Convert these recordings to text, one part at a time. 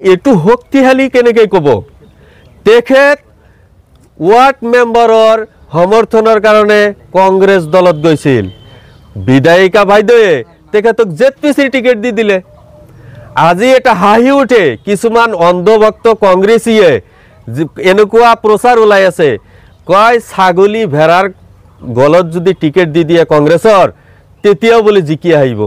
এইটো শক্তিশালী কেনেকৈ ক'ব তেখেত ওয়াৰ্ড মেম্বাৰৰ সমৰ্থনৰ কাৰণে কংগ্ৰেছ দলত গৈছিল বিধায়িকা বাইদেৱে তেখেতক জেডপিসি টিকেট দি দিলে আজি এটা হাঁহি উঠে কিছুমান অন্ধভক্ত কংগ্ৰেছীয়ে এনেকুৱা প্ৰচাৰ ওলাই আছে কয় ছাগলী ভেড়াৰ গলত যদি টিকেট দি দিয়ে কংগ্ৰেছৰ তেতিয়াও বুলি জিকি আহিব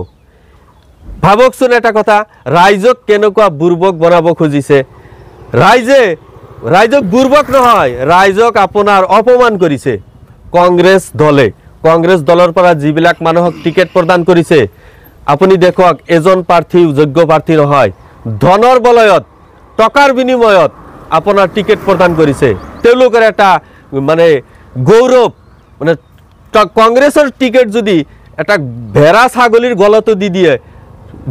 ভাবকচোন এটা কথা ৰাইজক কেনেকুৱা বুৰ্বক বনাব খুজিছে ৰাইজক বুৰ্বক নহয় ৰাইজক আপোনাৰ অপমান কৰিছে কংগ্ৰেছ দলৰ পৰা যিবিলাক মানুহক টিকেট প্ৰদান কৰিছে আপুনি দেখক এজন প্ৰাৰ্থী যোগ্য প্ৰাৰ্থী নহয় ধনৰ বলয়ত টকাৰ বিনিময়ত আপোনাৰ টিকেট প্ৰদান কৰিছে তেওঁলোকৰ এটা মানে গৌৰৱ মানে কংগ্ৰেছৰ টিকেট যদি এটা ভেড়া ছাগলীৰ গলতো দি দিয়ে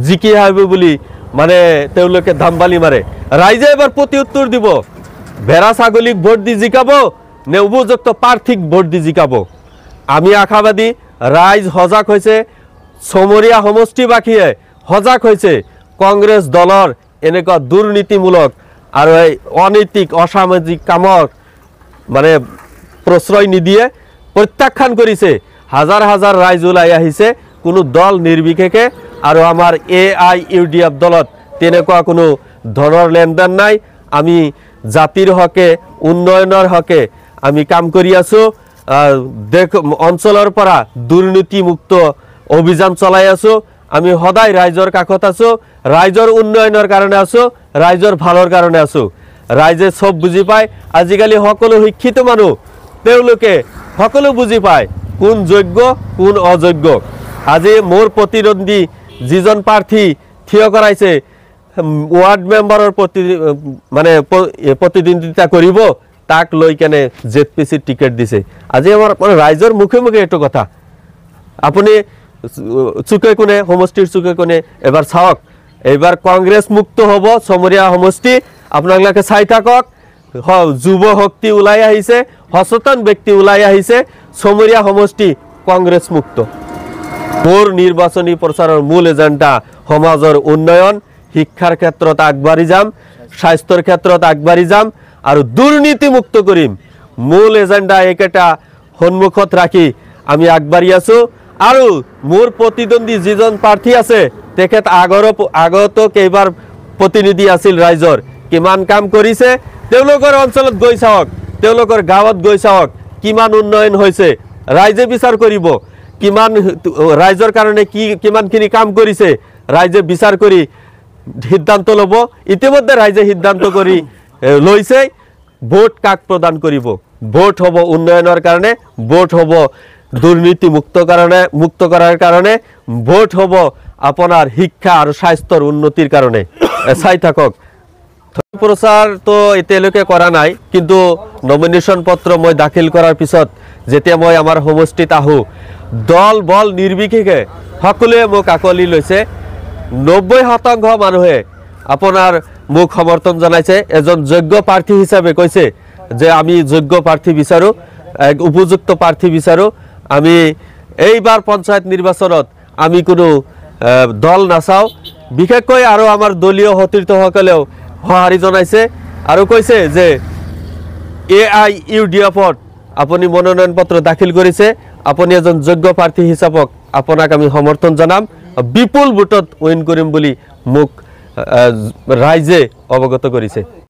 জিকি আহিব বুলি মানে তেওঁলোকে ধামবালি মাৰে ৰাইজে এবাৰ প্ৰতি উত্তৰ দিব ভেড়া ছাগলীক ভোট দি জিকাব নে উপযুক্ত প্ৰাৰ্থীক ভোট দি জিকাব আমি আশাবাদী ৰাইজ সজাগ হৈছে সমৰীয়া সমষ্টিবাসীয়ে সজাগ হৈছে কংগ্ৰেছ দলৰ এনেকুৱা দুৰ্নীতিমূলক আৰু অনৈতিক অসামাজিক কামৰ মানে প্ৰশ্ৰয় নিদিয়ে প্ৰত্যাখ্যান কৰিছে হাজাৰ হাজাৰ ৰাইজ ওলাই আহিছে কোনো দল নিৰ্বিশেষে আৰু আমাৰ AIUDF দলত তেনেকুৱা কোনো ধনৰ লেনদেন নাই আমি জাতিৰ হকে উন্নয়নৰ হকে আমি কাম কৰি আছো অঞ্চলৰ পৰা দুৰ্নীতিমুক্ত অভিযান চলাই আছো আমি সদায় ৰাইজৰ কাষত আছো ৰাইজৰ উন্নয়নৰ কাৰণে আছো ৰাইজৰ ভালৰ কাৰণে আছো ৰাইজে সব বুজি পায় আজিকালি সকলো শিক্ষিত মানুহ তেওঁলোকে সকলো বুজি পায় কোন যোগ্য কোন অযোগ্য আজি মোৰ প্ৰতিদ্বন্দ্বী যিজন প্ৰাৰ্থী থিয় কৰাইছে ওয়াৰ্ড মেম্বাৰৰ মানে প্ৰতিদ্বন্দ্বিতা কৰিব তাক লৈ কেনে জেডপিসি টিকেট দিছে আজি আমাৰ ৰাইজৰ মুখে মুখে এটো কথা আপুনি চুকে কোনে সমষ্টিৰ চুকে কোনে এবাৰ চাওক এবাৰ কংগ্ৰেছ মুক্ত হ'ব সমৰীয়া সমষ্টি আপোনালোকে চাই থাকক যুৱ শক্তি ওলাই আহিছে সচেতন ব্যক্তি ওলাই আহিছে সমৰীয়া সমষ্টি কংগ্ৰেছ মুক্ত মোৰ নিৰ্বাচনী প্ৰচাৰৰ মূল এজেণ্ডা সমাজৰ উন্নয়ন শিক্ষাৰ ক্ষেত্ৰত আগবাঢ়ি যাম স্বাস্থ্যৰ ক্ষেত্ৰত আগবাঢ়ি যাম আৰু দুৰ্নীতি মুক্ত কৰিম মূল এজেণ্ডা একেটা সন্মুখত ৰাখি আমি আগবাঢ়ি আছো আৰু মোৰ প্ৰতিদ্বন্দ্বী যিজন প্ৰাৰ্থী আছে তেখেত আগত কেইবাৰ প্ৰতিনিধি আছিল ৰাইজৰ কিমান কাম কৰিছে তেওঁলোকৰ অঞ্চলত গৈ চাওক তেওঁলোকৰ গাঁৱত গৈ চাওক কিমান উন্নয়ন হৈছে ৰাইজে বিচাৰ কৰিব কিমান ৰাইজৰ কাৰণে কিমানখিনি কাম কৰিছে ৰাইজে বিচাৰ কৰি সিদ্ধান্ত ল'ব ইতিমধ্যে ৰাইজে সিদ্ধান্ত কৰি লৈছে ভোট কাক প্ৰদান কৰিব ভোট হ'ব উন্নয়নৰ কাৰণে ভোট হ'ব দুৰ্নীতি মুক্ত কৰাৰ কাৰণে ভোট হ'ব আপোনাৰ শিক্ষা আৰু স্বাস্থ্যৰ উন্নতিৰ কাৰণে চাই থাকক প্ৰচাৰ তো এতিয়ালৈকে কৰা নাই কিন্তু নমিনেশ্যন পত্ৰ মই দাখিল কৰাৰ পিছত যেতিয়া মই আমাৰ সমষ্টিত আহো দল বল নিৰ্বিশেষে সকলোৱে মোক আকলি লৈছে 90% মানুহে আপোনাৰ মোক সমৰ্থন জনাইছে এজন যোগ্য প্ৰাৰ্থী হিচাপে কৈছে যে আমি যোগ্য প্ৰাৰ্থী বিচাৰো এক উপযুক্ত প্ৰাৰ্থী বিচাৰো আমি এইবাৰ পঞ্চায়ত নিৰ্বাচনত আমি কোনো দল নাচাও বিশেষকৈ আৰু আমাৰ দলীয় সতীৰ্থসকলেও সঁহাৰি জনাইছে আৰু কৈছে যে AIUDF-ত আপুনি মনোনয়ন পত্ৰ দাখিল কৰিছে আপুনি এজন যোগ্য প্ৰাৰ্থী হিচাপক আপোনাক আমি সমৰ্থন জনাম বিপুল ভোটত উইন কৰিম বুলি মোক ৰাইজে অৱগত কৰিছে